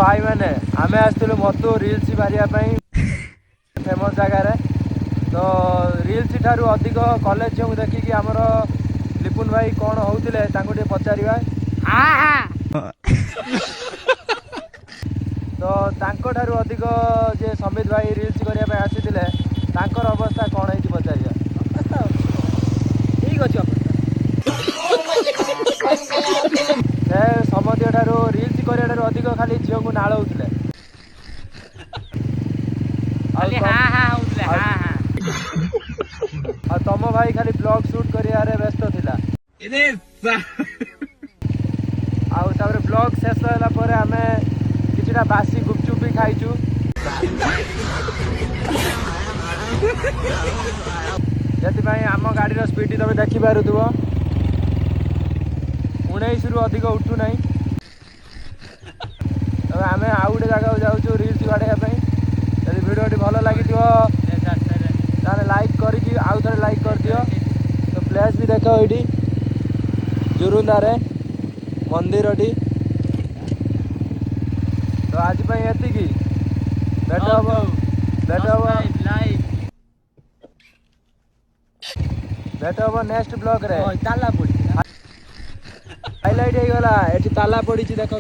भाई मैंने आमे आसलु मधु रील्स मारिया फेमस जगार तो रील्स ठारू अधिक कॉलेज जो देखिकी आमर लिपुन भाई कौन होते पचार तो ठारू अधिक जे समित भाई रील्स करने आसी अवस्था कौन है पचार ठीक अच्छे समझ ठारू रील्स करने अधिक खाली झील को नाड़े तुम भाई खाली ब्लॉग शूट कर व्यस्त थिला ब्लॉग शेष होगा आम कि बासी गुपचुप भी खाइचु जैसे आम गाड़ी स्पीड तुम देखिपार 19 रु अधिक उठू ना तब आम आउ गोटे जगह जाऊँ रील्स बाड़ाई जब भिडियो भल लगी लाइक करके आउ थे लाइक कर दियो तो प्लेस भी देख ये जुरुंदारे मंदिर तो आज ये भेट हम नेक्स्ट ब्लॉग रे ताला पड़ी हाइलाइट हो गला एठी ताला पड़ी देखु